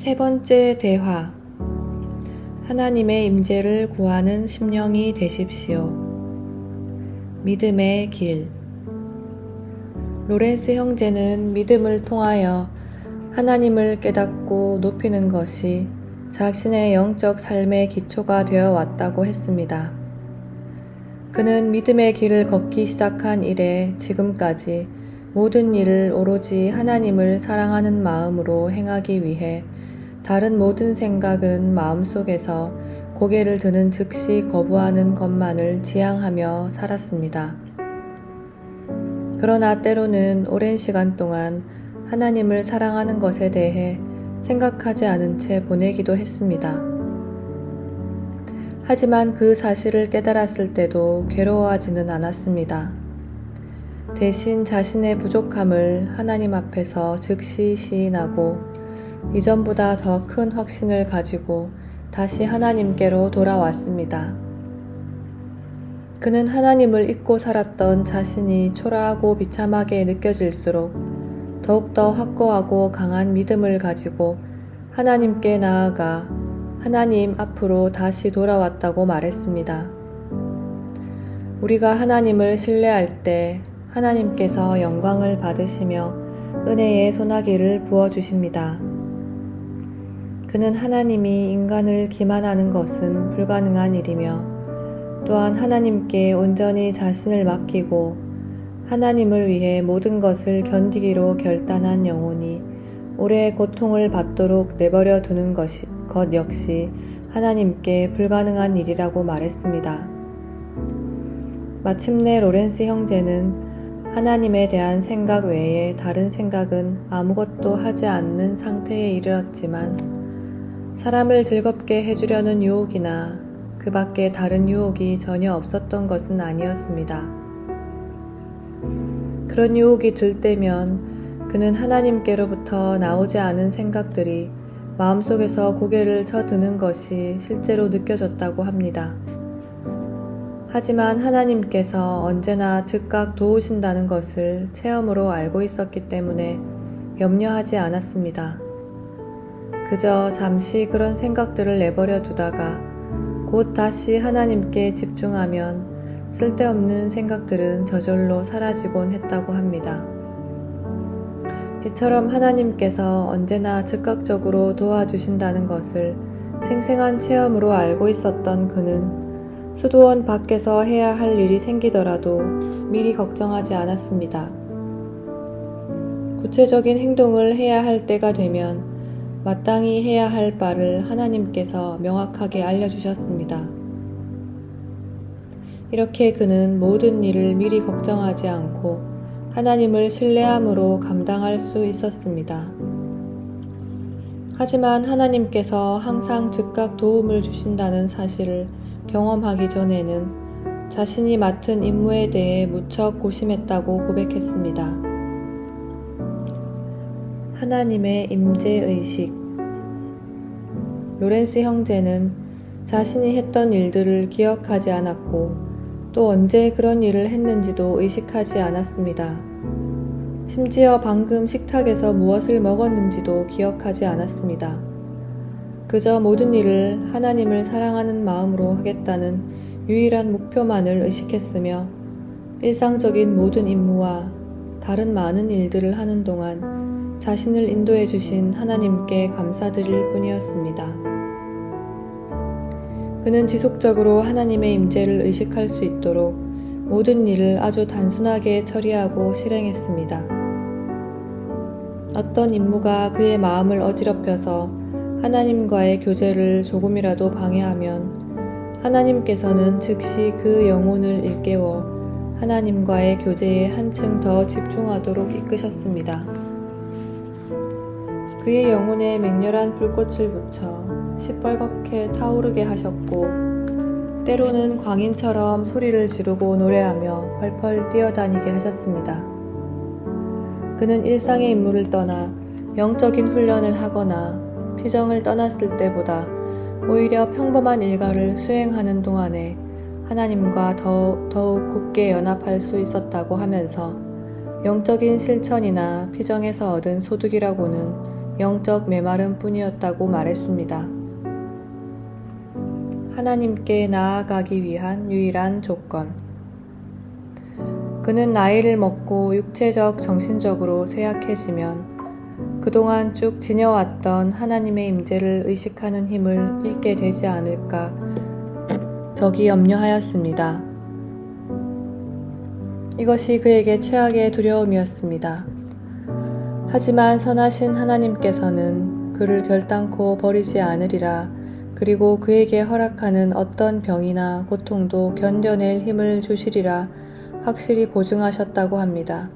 세 번째 대화. 하나님의 임재를 구하는 심령이 되십시오. 믿음의 길. 로렌스 형제는 믿음을 통하여 하나님을 깨닫고 높이는 것이 자신의 영적 삶의 기초가 되어 왔다고 했습니다. 그는 믿음의 길을 걷기 시작한 이래 지금까지 모든 일을 오로지 하나님을 사랑하는 마음으로 행하기 위해 다른 모든 생각은 마음속에서 고개를 드는 즉시 거부하는 것만을 지향하며 살았습니다. 그러나 때로는 오랜 시간 동안 하나님을 사랑하는 것에 대해 생각하지 않은 채 보내기도 했습니다. 하지만 그 사실을 깨달았을 때도 괴로워하지는 않았습니다. 대신 자신의 부족함을 하나님 앞에서 즉시 시인하고 이전보다 더 큰 확신을 가지고 다시 하나님께로 돌아왔습니다. 그는 하나님을 잊고 살았던 자신이 초라하고 비참하게 느껴질수록 더욱더 확고하고 강한 믿음을 가지고 하나님께 나아가 하나님 앞으로 다시 돌아왔다고 말했습니다. 우리가 하나님을 신뢰할 때 하나님께서 영광을 받으시며 은혜의 소나기를 부어주십니다. 그는 하나님이 인간을 기만하는 것은 불가능한 일이며 또한 하나님께 온전히 자신을 맡기고 하나님을 위해 모든 것을 견디기로 결단한 영혼이 오래 고통을 받도록 내버려 두는 것 역시 하나님께 불가능한 일이라고 말했습니다. 마침내 로렌스 형제는 하나님에 대한 생각 외에 다른 생각은 아무것도 하지 않는 상태에 이르렀지만 사람을 즐겁게 해주려는 유혹이나 그 밖에 다른 유혹이 전혀 없었던 것은 아니었습니다. 그런 유혹이 들 때면 그는 하나님께로부터 나오지 않은 생각들이 마음속에서 고개를 쳐드는 것이 실제로 느껴졌다고 합니다. 하지만 하나님께서 언제나 즉각 도우신다는 것을 체험으로 알고 있었기 때문에 염려하지 않았습니다. 그저 잠시 그런 생각들을 내버려 두다가 곧 다시 하나님께 집중하면 쓸데없는 생각들은 저절로 사라지곤 했다고 합니다. 이처럼 하나님께서 언제나 즉각적으로 도와주신다는 것을 생생한 체험으로 알고 있었던 그는 수도원 밖에서 해야 할 일이 생기더라도 미리 걱정하지 않았습니다. 구체적인 행동을 해야 할 때가 되면 마땅히 해야 할 바를 하나님께서 명확하게 알려주셨습니다. 이렇게 그는 모든 일을 미리 걱정하지 않고 하나님을 신뢰함으로 감당할 수 있었습니다. 하지만 하나님께서 항상 즉각 도움을 주신다는 사실을 경험하기 전에는 자신이 맡은 임무에 대해 무척 고심했다고 고백했습니다. 하나님의 임재의식. 로렌스 형제는 자신이 했던 일들을 기억하지 않았고 또 언제 그런 일을 했는지도 의식하지 않았습니다. 심지어 방금 식탁에서 무엇을 먹었는지도 기억하지 않았습니다. 그저 모든 일을 하나님을 사랑하는 마음으로 하겠다는 유일한 목표만을 의식했으며 일상적인 모든 임무와 다른 많은 일들을 하는 동안 자신을 인도해 주신 하나님께 감사드릴 뿐이었습니다. 그는 지속적으로 하나님의 임재를 의식할 수 있도록 모든 일을 아주 단순하게 처리하고 실행했습니다. 어떤 임무가 그의 마음을 어지럽혀서 하나님과의 교제를 조금이라도 방해하면 하나님께서는 즉시 그 영혼을 일깨워 하나님과의 교제에 한층 더 집중하도록 이끄셨습니다. 그의 영혼에 맹렬한 불꽃을 붙여 시뻘겋게 타오르게 하셨고 때로는 광인처럼 소리를 지르고 노래하며 펄펄 뛰어다니게 하셨습니다. 그는 일상의 임무를 떠나 영적인 훈련을 하거나 피정을 떠났을 때보다 오히려 평범한 일과를 수행하는 동안에 하나님과 더욱 굳게 연합할 수 있었다고 하면서 영적인 실천이나 피정에서 얻은 소득이라고는 영적 메마름 뿐이었다고 말했습니다. 하나님께 나아가기 위한 유일한 조건. 그는 나이를 먹고 육체적, 정신적으로 쇠약해지면 그동안 쭉 지녀왔던 하나님의 임재를 의식하는 힘을 잃게 되지 않을까 적이 염려하였습니다. 이것이 그에게 최악의 두려움이었습니다. 하지만 선하신 하나님께서는 그를 결단코 버리지 않으리라. 그리고 그에게 허락하는 어떤 병이나 고통도 견뎌낼 힘을 주시리라 확실히 보증하셨다고 합니다.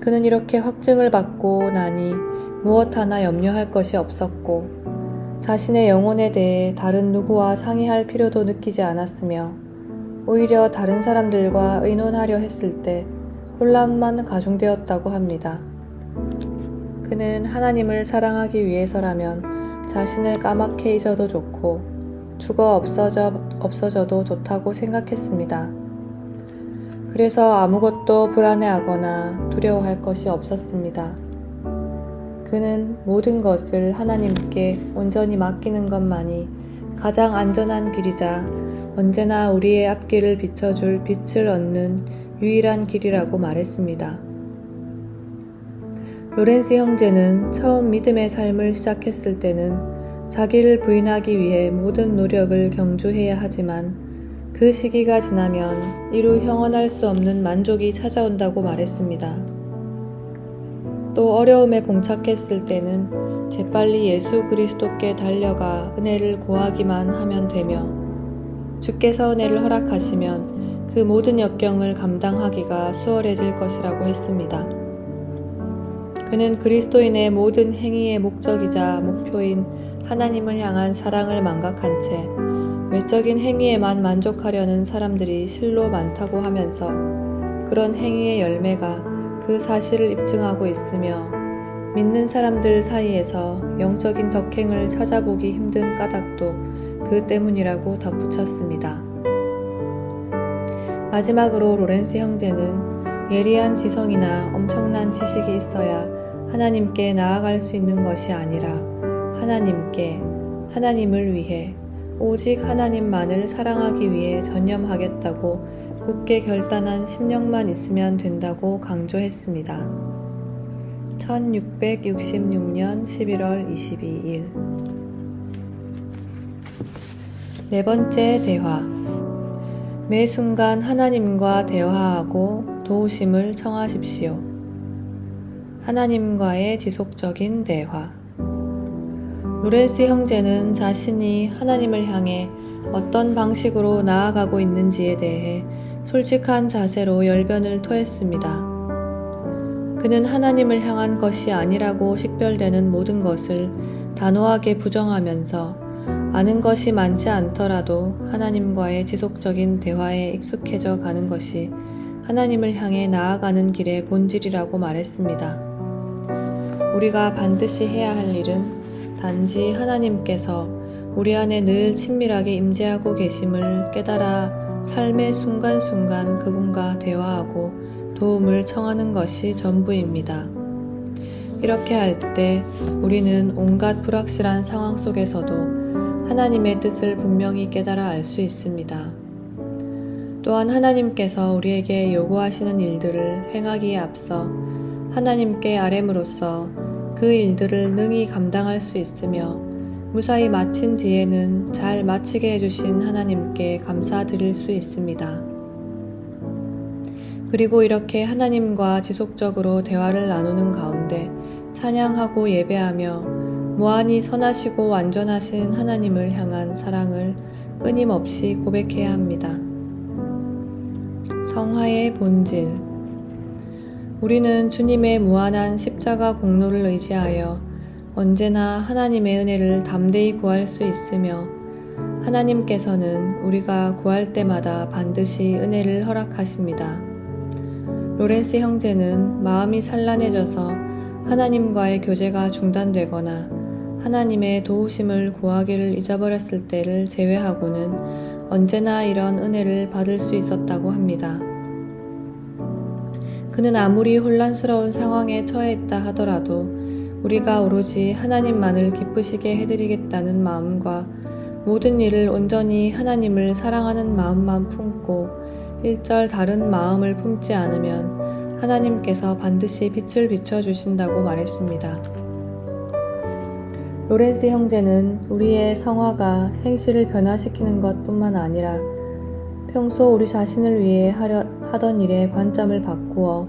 그는 이렇게 확증을 받고 나니 무엇 하나 염려할 것이 없었고 자신의 영혼에 대해 다른 누구와 상의할 필요도 느끼지 않았으며 오히려 다른 사람들과 의논하려 했을 때 혼란만 가중되었다고 합니다. 그는 하나님을 사랑하기 위해서라면 자신을 까맣게 잊어도 좋고 죽어 없어져도 좋다고 생각했습니다. 그래서 아무것도 불안해하거나 두려워할 것이 없었습니다. 그는 모든 것을 하나님께 온전히 맡기는 것만이 가장 안전한 길이자 언제나 우리의 앞길을 비춰줄 빛을 얻는 유일한 길이라고 말했습니다. 로렌스 형제는 처음 믿음의 삶을 시작했을 때는 자기를 부인하기 위해 모든 노력을 경주해야 하지만 그 시기가 지나면 이루 형언할 수 없는 만족이 찾아온다고 말했습니다. 또 어려움에 봉착했을 때는 재빨리 예수 그리스도께 달려가 은혜를 구하기만 하면 되며 주께서 은혜를 허락하시면 그 모든 역경을 감당하기가 수월해질 것이라고 했습니다. 그는 그리스도인의 모든 행위의 목적이자 목표인 하나님을 향한 사랑을 망각한 채 외적인 행위에만 만족하려는 사람들이 실로 많다고 하면서 그런 행위의 열매가 그 사실을 입증하고 있으며 믿는 사람들 사이에서 영적인 덕행을 찾아보기 힘든 까닭도 그 때문이라고 덧붙였습니다. 마지막으로 로렌스 형제는 예리한 지성이나 엄청난 지식이 있어야 하나님께 나아갈 수 있는 것이 아니라 하나님을 위해 오직 하나님만을 사랑하기 위해 전념하겠다고 굳게 결단한 심령만 있으면 된다고 강조했습니다. 1666년 11월 22일 네 번째 대화. 매 순간 하나님과 대화하고 도우심을 청하십시오. 하나님과의 지속적인 대화. 로렌스 형제는 자신이 하나님을 향해 어떤 방식으로 나아가고 있는지에 대해 솔직한 자세로 열변을 토했습니다. 그는 하나님을 향한 것이 아니라고 식별되는 모든 것을 단호하게 부정하면서 아는 것이 많지 않더라도 하나님과의 지속적인 대화에 익숙해져 가는 것이 하나님을 향해 나아가는 길의 본질이라고 말했습니다. 우리가 반드시 해야 할 일은 단지 하나님께서 우리 안에 늘 친밀하게 임재하고 계심을 깨달아 삶의 순간순간 그분과 대화하고 도움을 청하는 것이 전부입니다. 이렇게 할 때 우리는 온갖 불확실한 상황 속에서도 하나님의 뜻을 분명히 깨달아 알 수 있습니다. 또한 하나님께서 우리에게 요구하시는 일들을 행하기에 앞서 하나님께 아뢰므로써 그 일들을 능히 감당할 수 있으며 무사히 마친 뒤에는 잘 마치게 해주신 하나님께 감사드릴 수 있습니다. 그리고 이렇게 하나님과 지속적으로 대화를 나누는 가운데 찬양하고 예배하며 무한히 선하시고 완전하신 하나님을 향한 사랑을 끊임없이 고백해야 합니다. 성화의 본질. 우리는 주님의 무한한 십자가 공로를 의지하여 언제나 하나님의 은혜를 담대히 구할 수 있으며 하나님께서는 우리가 구할 때마다 반드시 은혜를 허락하십니다. 로렌스 형제는 마음이 산란해져서 하나님과의 교제가 중단되거나 하나님의 도우심을 구하기를 잊어버렸을 때를 제외하고는 언제나 이런 은혜를 받을 수 있었다고 합니다. 그는 아무리 혼란스러운 상황에 처해 있다 하더라도 우리가 오로지 하나님만을 기쁘시게 해드리겠다는 마음과 모든 일을 온전히 하나님을 사랑하는 마음만 품고 일절 다른 마음을 품지 않으면 하나님께서 반드시 빛을 비춰주신다고 말했습니다. 로렌스 형제는 우리의 성화가 행실을 변화시키는 것뿐만 아니라 평소 우리 자신을 위해 하던 일의 관점을 바꾸어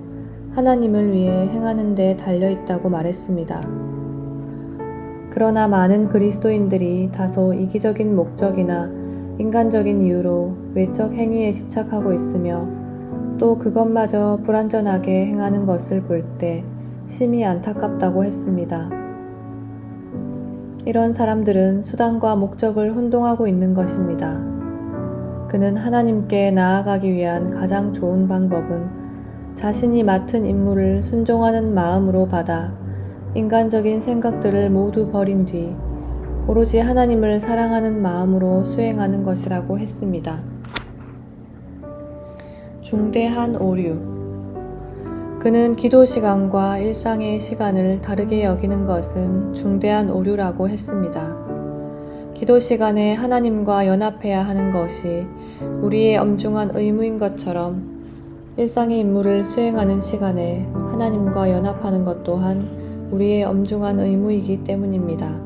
하나님을 위해 행하는 데 달려있다고 말했습니다. 그러나 많은 그리스도인들이 다소 이기적인 목적이나 인간적인 이유로 외적 행위에 집착하고 있으며 또 그것마저 불완전하게 행하는 것을 볼 때 심히 안타깝다고 했습니다. 이런 사람들은 수단과 목적을 혼동하고 있는 것입니다. 그는 하나님께 나아가기 위한 가장 좋은 방법은 자신이 맡은 임무를 순종하는 마음으로 받아 인간적인 생각들을 모두 버린 뒤 오로지 하나님을 사랑하는 마음으로 수행하는 것이라고 했습니다. 중대한 오류. 그는 기도 시간과 일상의 시간을 다르게 여기는 것은 중대한 오류라고 했습니다. 기도 시간에 하나님과 연합해야 하는 것이 우리의 엄중한 의무인 것처럼 일상의 임무를 수행하는 시간에 하나님과 연합하는 것 또한 우리의 엄중한 의무이기 때문입니다.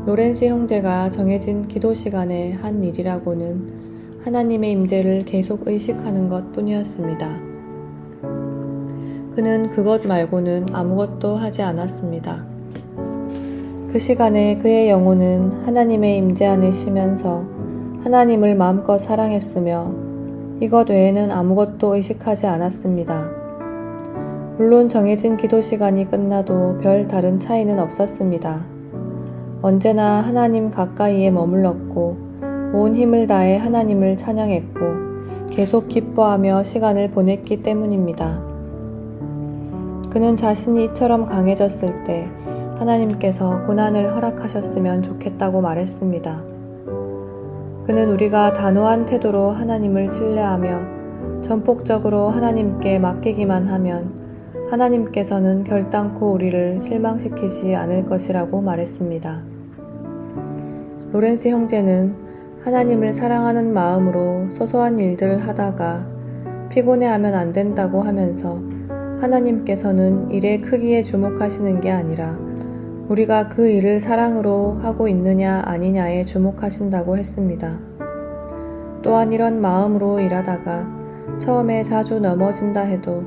로렌스 형제가 정해진 기도 시간에 한 일이라고는 하나님의 임재를 계속 의식하는 것 뿐이었습니다. 그는 그것 말고는 아무것도 하지 않았습니다. 그 시간에 그의 영혼은 하나님의 임재 안에 쉬면서 하나님을 마음껏 사랑했으며 이것 외에는 아무것도 의식하지 않았습니다. 물론 정해진 기도 시간이 끝나도 별 다른 차이는 없었습니다. 언제나 하나님 가까이에 머물렀고 온 힘을 다해 하나님을 찬양했고 계속 기뻐하며 시간을 보냈기 때문입니다. 그는 자신이 이처럼 강해졌을 때 하나님께서 고난을 허락하셨으면 좋겠다고 말했습니다. 그는 우리가 단호한 태도로 하나님을 신뢰하며 전폭적으로 하나님께 맡기기만 하면 하나님께서는 결단코 우리를 실망시키지 않을 것이라고 말했습니다. 로렌스 형제는 하나님을 사랑하는 마음으로 소소한 일들을 하다가 피곤해하면 안 된다고 하면서 하나님께서는 일의 크기에 주목하시는 게 아니라 우리가 그 일을 사랑으로 하고 있느냐 아니냐에 주목하신다고 했습니다. 또한 이런 마음으로 일하다가 처음에 자주 넘어진다 해도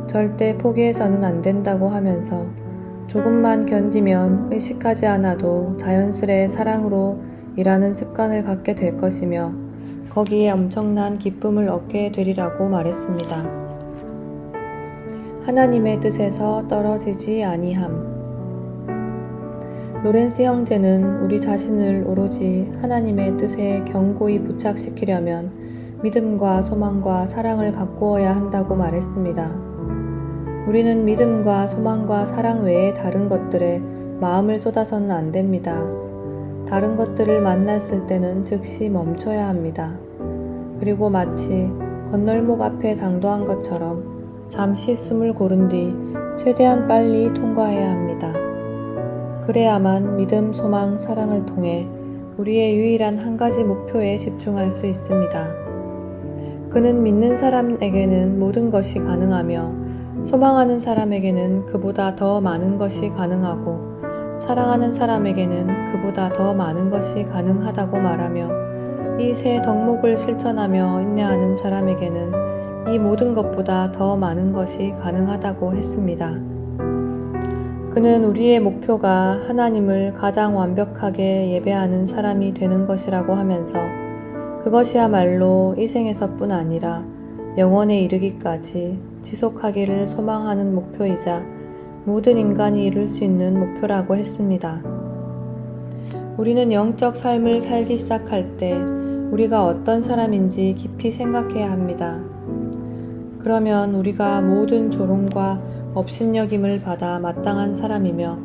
절대 포기해서는 안 된다고 하면서 조금만 견디면 의식하지 않아도 자연스레 사랑으로 일하는 습관을 갖게 될 것이며 거기에 엄청난 기쁨을 얻게 되리라고 말했습니다. 하나님의 뜻에서 떨어지지 아니함. 로렌스 형제는 우리 자신을 오로지 하나님의 뜻에 견고히 부착시키려면 믿음과 소망과 사랑을 가꾸어야 한다고 말했습니다. 우리는 믿음과 소망과 사랑 외에 다른 것들에 마음을 쏟아서는 안 됩니다. 다른 것들을 만났을 때는 즉시 멈춰야 합니다. 그리고 마치 건널목 앞에 당도한 것처럼 잠시 숨을 고른 뒤 최대한 빨리 통과해야 합니다. 그래야만 믿음, 소망, 사랑을 통해 우리의 유일한 한 가지 목표에 집중할 수 있습니다. 그는 믿는 사람에게는 모든 것이 가능하며 소망하는 사람에게는 그보다 더 많은 것이 가능하고 사랑하는 사람에게는 그보다 더 많은 것이 가능하다고 말하며 이 세 덕목을 실천하며 인내하는 사람에게는 이 모든 것보다 더 많은 것이 가능하다고 했습니다. 그는 우리의 목표가 하나님을 가장 완벽하게 예배하는 사람이 되는 것이라고 하면서 그것이야말로 이 생에서뿐 아니라 영원에 이르기까지 지속하기를 소망하는 목표이자 모든 인간이 이룰 수 있는 목표라고 했습니다. 우리는 영적 삶을 살기 시작할 때 우리가 어떤 사람인지 깊이 생각해야 합니다. 그러면 우리가 모든 조롱과 업신여김을 받아 마땅한 사람이며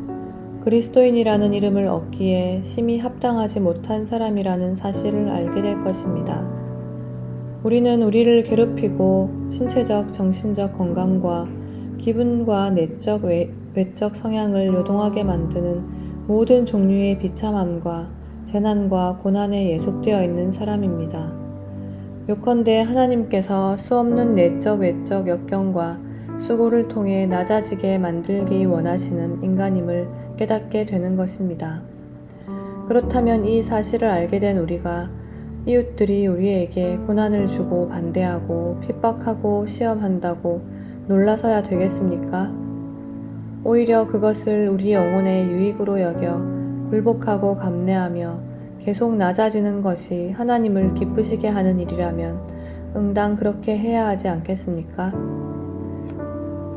그리스도인이라는 이름을 얻기에 심히 합당하지 못한 사람이라는 사실을 알게 될 것입니다. 우리는 우리를 괴롭히고 신체적, 정신적 건강과 기분과 내적 외적 성향을 요동하게 만드는 모든 종류의 비참함과 재난과 고난에 예속되어 있는 사람입니다. 요컨대 하나님께서 수없는 내적 외적 역경과 수고를 통해 낮아지게 만들기 원하시는 인간임을 깨닫게 되는 것입니다. 그렇다면 이 사실을 알게 된 우리가 이웃들이 우리에게 고난을 주고 반대하고 핍박하고 시험한다고 놀라서야 되겠습니까? 오히려 그것을 우리 영혼의 유익으로 여겨 굴복하고 감내하며 계속 낮아지는 것이 하나님을 기쁘시게 하는 일이라면 응당 그렇게 해야 하지 않겠습니까?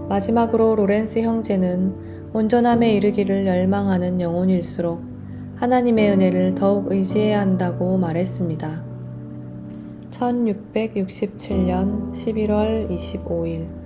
마지막으로 로렌스 형제는 온전함에 이르기를 열망하는 영혼일수록 하나님의 은혜를 더욱 의지해야 한다고 말했습니다. 1667년 11월 25일